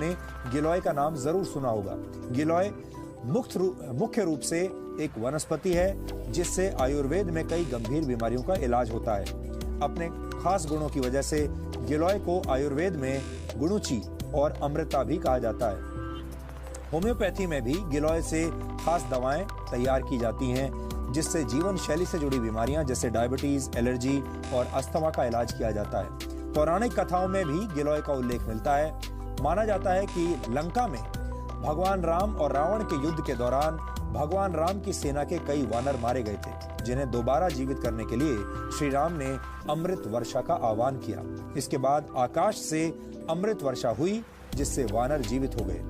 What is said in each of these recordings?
ने गिलोय का नाम जरूर सुना होगा। गिलोय मुख्य रूप से एक वनस्पति है जिससे आयुर्वेद में कई गंभीर बीमारियों का इलाज होता है। अपने खास गुणों की वजह से गिलोय को आयुर्वेद में गुणुची और अमृता भी कहा जाता है। होम्योपैथी में भी गिलोय से खास दवाएं तैयार की जाती हैं जिससे जीवन शैली से जुड़ी बीमारियां जैसे डायबिटीज, एलर्जी और अस्थमा का इलाज किया जाता है। पौराणिक कथाओं में भी गिलोय का उल्लेख मिलता है। माना जाता है कि लंका में भगवान राम और रावण के युद्ध के दौरान भगवान राम की सेना के कई वानर मारे गए थे, जिन्हें दोबारा जीवित करने के लिए श्री राम ने अमृत वर्षा का आह्वान किया। इसके बाद आकाश से अमृत वर्षा हुई जिससे वानर जीवित हो गए।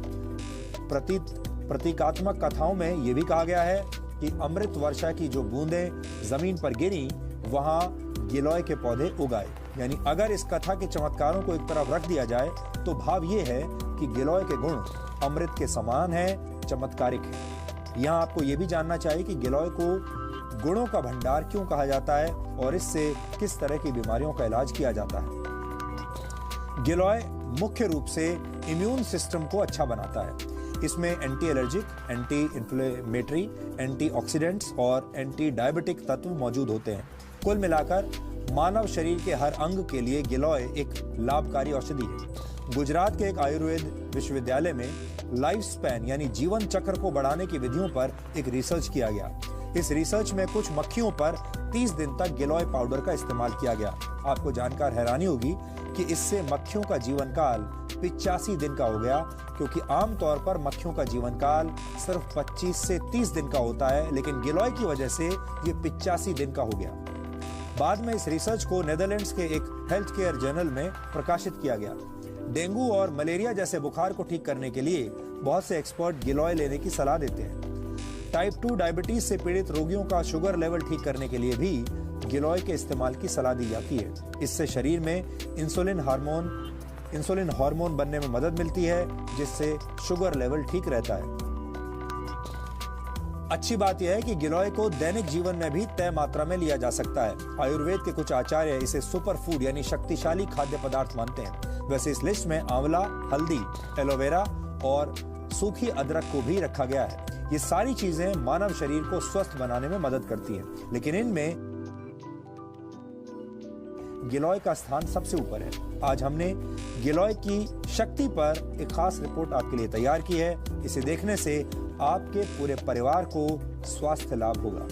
प्रतीकात्मक कथाओं में यह भी कहा गया है कि अमृत वर्षा की जो बूंदें जमीन पर गिरी वहां गिलोय के पौधे उगाए। यानी अगर इस कथा के चमत्कारों को एक तरफ रख दिया जाए तो भाव ये है कि गिलोय के गुण अमृत के समान है, चमत्कारिक है। यहाँ आपको ये भी जानना चाहिए कि गिलोय को गुणों का भंडार क्यों कहा जाता है और इससे किस तरह की बीमारियों का इलाज किया जाता है। गिलोय मुख्य रूप से इम्यून सिस्टम को अच्छा बनाता है। इसमें anti allergic, anti inflammatory, antioxidants और एंटी डायबिटिक तत्व मौजूद होते हैं। कुल मिलाकर मानव शरीर के हर अंग के लिए गिलोय एक लाभकारी औषधि है। गुजरात के एक आयुर्वेद विश्वविद्यालय में लाइफ स्पैन यानी जीवन चक्र को बढ़ाने की विधियों पर एक रिसर्च किया गया। इस रिसर्च में कुछ मक्खियों पर 30 दिन तक गिलोय पाउडर का इस्तेमाल किया गया। आपको जानकर हैरानी होगी कि इससे मक्खियों का जीवन काल 85 दिन का हो गया, क्योंकि आमतौर पर मक्खियों का जीवन काल सिर्फ 25 से 30 दिन का होता है, लेकिन गिलोय की वजह से ये 85 दिन का हो गया। बाद में इस रिसर्च को नेदरलैंड्स के एक हेल्थ केयर जर्नल में प्रकाशित किया गया। डेंगू और मलेरिया जैसे बुखार को ठीक करने के लिए बहुत से एक्सपर्ट गिलोय लेने की सलाह देते हैं। टाइप 2 डायबिटीज से पीड़ित रोगियों का शुगर लेवल ठीक करने के लिए भी गिलोय के इस्तेमाल की सलाह दी जाती है। इससे शरीर में इंसुलिन हार्मोन बनने में मदद मिलती है, जिससे शुगर लेवल ठीक रहता है। अच्छी बात यह है कि गिलोय को दैनिक जीवन में भी तय मात्रा में लिया जा सकता है। आयुर्वेद के कुछ आचार्य इसे सुपर फूड यानी शक्तिशाली खाद्य पदार्थ मानते हैं। वैसे इस लिस्ट में आंवला, हल्दी, एलोवेरा और सूखी अदरक को भी रखा गया है। ये सारी चीजें मानव शरीर को स्वस्थ बनाने में मदद करती हैं, लेकिन इनमें गिलोय का स्थान सबसे ऊपर है। आज हमने गिलोय की शक्ति पर एक खास रिपोर्ट आपके लिए तैयार की है। इसे देखने से आपके पूरे परिवार को स्वास्थ्य लाभ होगा।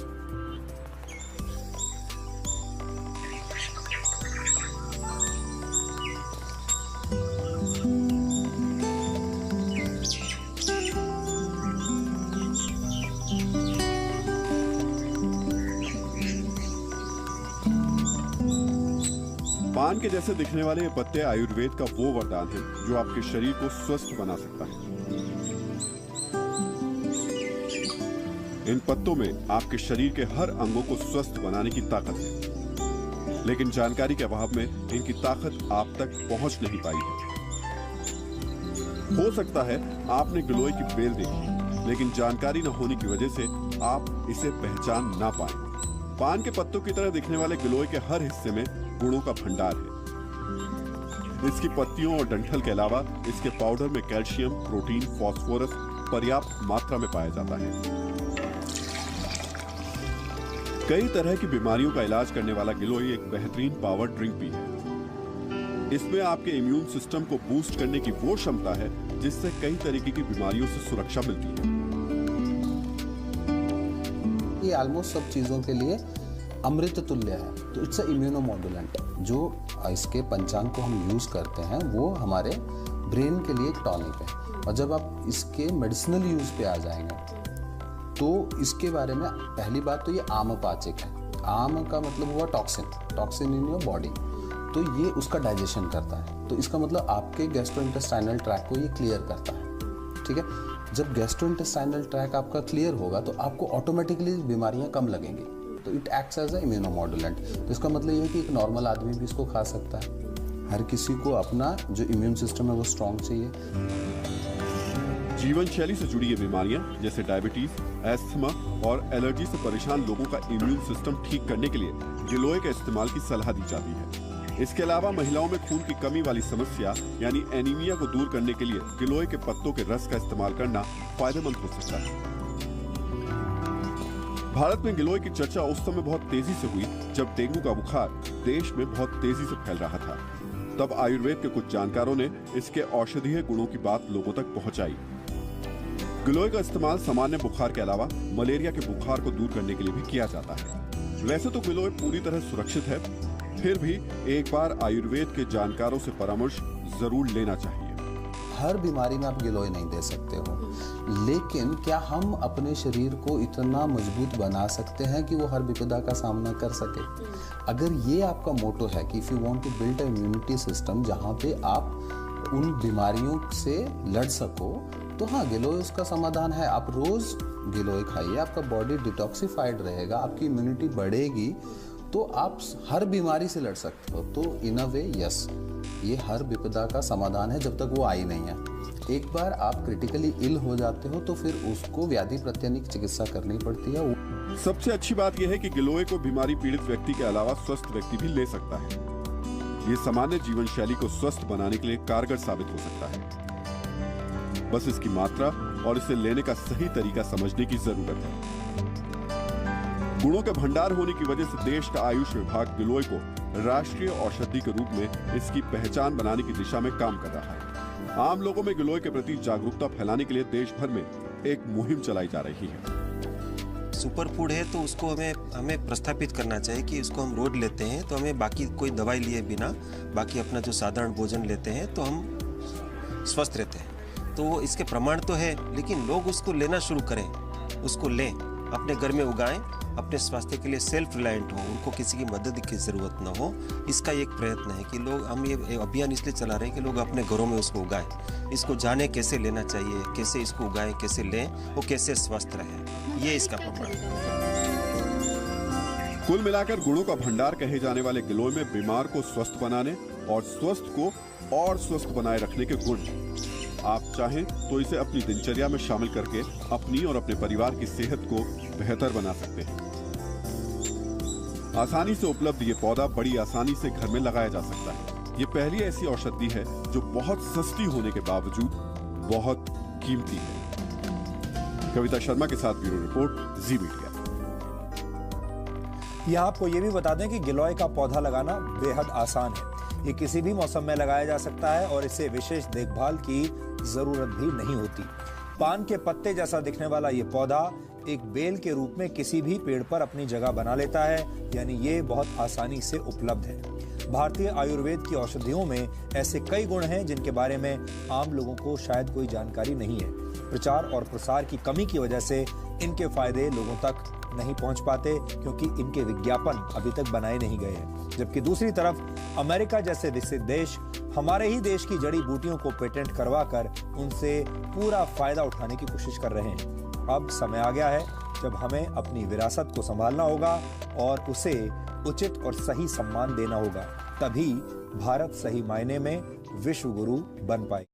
पान के जैसे दिखने वाले ये पत्ते आयुर्वेद का वो वरदान है जो आपके शरीर को स्वस्थ बना सकता है। इन पत्तों में आपके शरीर के हर अंगों को स्वस्थ बनाने की ताकत है, लेकिन जानकारी के अभाव में इनकी ताकत आप तक पहुंच नहीं पाई है। हो सकता है आपने गिलोय की बेल देखी, लेकिन जानकारी न होने की वजह से आप इसे पहचान ना पाए। पान के पत्तों की तरह दिखने वाले गिलोय के हर हिस्से में गुणों का भंडार है। इसकी पत्तियों और डंठल के अलावा इसके पाउडर में कैल्शियम, प्रोटीन, फास्फोरस पर्याप्त मात्रा में पाया जाता है। कई तरह की बीमारियों का इलाज करने वाला गिलोय एक बेहतरीन पावर ड्रिंक भी है। इसमें आपके इम्यून सिस्टम को बूस्ट करने की वो क्षमता है जिससे कई तरीके की बीमारियों से सुरक्षा मिलती है। ये ऑलमोस्ट सब चीजों के लिए अमृत तुल्य है। तो इट्स अ इम्यूनोमॉड्यूलेंट। जो इसके पंचांग को हम यूज करते हैं वो हमारे ब्रेन के लिए एक टॉनिक है। और जब आप इसके मेडिसिनल यूज पे आ जाएंगे तो इसके बारे में पहली बात तो ये आमपाचक है। आम का मतलब हुआ टॉक्सिन इन योर बॉडी, तो ये उसका डाइजेशन करता है। तो इसका मतलब आपके गैस्ट्रोइंटेस्टाइनल ट्रैक को ये क्लियर करता है। ठीक है, जब गैस्ट्रोइंटेस्टाइनल ट्रैक आपका क्लियर होगा तो आपको ऑटोमेटिकली बीमारियां कम लगेंगी। तो इट एक्ट्स एज अ इम्यूनोमॉड्यूलेंट। तो इसका मतलब ये है कि एक नॉर्मल आदमी भी इसको खा सकता है। हर किसी को अपना जो इम्यून सिस्टम है वो स्ट्रांग चाहिए। जीवन शैली से जुड़ी ये बीमारियां जैसे डायबिटीज, एस्थमा और एलर्जी से परेशान लोगों का इम्यून सिस्टम ठीक करने के लिए गिलोय के इस्तेमाल की सलाह दी जाती है। इसके अलावा महिलाओं में खून की कमी वाली समस्या यानी एनीमिया को दूर करने के लिए गिलोय के पत्तों के रस का इस्तेमाल करना फायदेमंद हो सकता है। भारत में गिलोय की चर्चा उस समय बहुत तेजी से हुई जब डेंगू का बुखार देश में बहुत तेजी से फैल रहा था। तब आयुर्वेद के कुछ जानकारों ने इसके औषधीय गुणों की बात लोगों तक पहुंचाई। गिलोय का इस्तेमाल सामान्य बुखार के अलावा मलेरिया के बुखार को दूर करने के लिए भी किया जाता है। वैसे तो गिलोय पूरी तरह सुरक्षित है, फिर भी एक बार आयुर्वेद के जानकारों से परामर्श जरूर लेना चाहिए। हर बीमारी में आप गिलोय नहीं दे सकते हो, लेकिन क्या हम अपने शरीर को इतना मजबूत बना सकते हैं कि वो हर विपदा का सामना कर सके? अगर ये आपका मोटो है कि if you want to build a immunity system जहाँ पे आप उन बीमारियों से लड़ सको, तो हाँ, गिलोय उसका समाधान है। आप रोज गिलोय खाइए, आपका बॉडी डिटॉक्सिफाइड रहेगा, आपकी इम्यूनिटी बढ़ेगी, तो आप हर बीमारी से लड़ सकते हो। तो इन अ वे यस, ये हर विपदा का समाधान है जब तक वो आई नहीं है। एक बार आप क्रिटिकली इल हो जाते हो तो फिर उसको व्याधि प्रत्यनिक चिकित्सा करनी पड़ती है। सबसे अच्छी बात यह है कि गिलोय को बीमारी पीड़ित व्यक्ति के अलावा स्वस्थ व्यक्ति भी ले सकता है। ये सामान्य जीवन शैली को स्वस्थ बनाने के लिए कारगर साबित हो सकता है। बस इसकी मात्रा और इसे लेने का सही तरीका समझने की जरूरत है। गुणों के भंडार होने की वजह से देश का आयुष विभाग गिलोय को राष्ट्रीय औषधि के रूप में इसकी पहचान बनाने की दिशा में काम कर रहा है। आम लोगों में गिलोय के प्रति जागरूकता फैलाने के लिए देश भर में एक मुहिम चलाई जा रही है। सुपर फूड है तो उसको हमें प्रस्थापित करना चाहिए कि उसको हम रोज लेते हैं तो हमें बाकी कोई दवाई लिए बिना बाकी अपना जो साधारण भोजन लेते हैं तो हम स्वस्थ रहते हैं। तो इसके प्रमाण तो है, लेकिन लोग उसको लेना शुरू करें, उसको लें, अपने घर में उगाएं, अपने स्वास्थ्य के लिए सेल्फ रिलायंट हो, उनको किसी की मदद की जरूरत ना हो। इसका एक प्रयत्न है कि लोग, हम ये अभियान इसलिए चला रहे हैं कि लोग अपने घरों में उसको उगाएं, इसको जाने कैसे लेना चाहिए, कैसे इसको उगाएं, कैसे लें, वो कैसे स्वस्थ रहे, ये इसका प्रमाण है। कुल मिलाकर गुणों का भंडार कहे जाने वाले गिलोय में बीमार को स्वस्थ बनाने और स्वस्थ को और स्वस्थ बनाए रखने के गुण। आप चाहें तो इसे अपनी दिनचर्या में शामिल करके अपनी और अपने परिवार की सेहत को बेहतर बना सकते हैं। आसानी से उपलब्ध ये पौधा बड़ी आसानी से घर में लगाया जा सकता है। ये पहली ऐसी औषधि है जो बहुत सस्ती होने के बावजूद बहुत कीमती है। कविता शर्मा के साथ ब्यूरो रिपोर्ट, जी मीडिया। यहाँ आपको ये भी बता दें कि गिलोय का पौधा लगाना बेहद आसान है। ये किसी भी मौसम में लगाया जा सकता है और इसे विशेष देखभाल की जरूरत भी नहीं होती। पान के पत्ते जैसा दिखने वाला ये पौधा एक बेल के रूप में किसी भी पेड़ पर अपनी जगह बना लेता है, यानी ये बहुत आसानी से उपलब्ध है। भारतीय आयुर्वेद की औषधियों में ऐसे कई गुण हैं जिनके बारे में आम लोगों को शायद कोई जानकारी नहीं है। प्रचार और प्रसार की कमी की वजह से इनके फायदे लोगों तक नहीं पहुंच पाते, क्योंकि इनके विज्ञापन अभी तक बनाए नहीं गए हैं। जबकि दूसरी तरफ अमेरिका जैसे विकसित देश हमारे ही देश की जड़ी बूटियों को पेटेंट करवाकर उनसे पूरा फायदा उठाने की कोशिश कर रहे हैं। अब समय आ गया है जब हमें अपनी विरासत को संभालना होगा और उसे उचित और सही सम्मान देना होगा। तभी भारत सही मायने में विश्व गुरु बन पाए।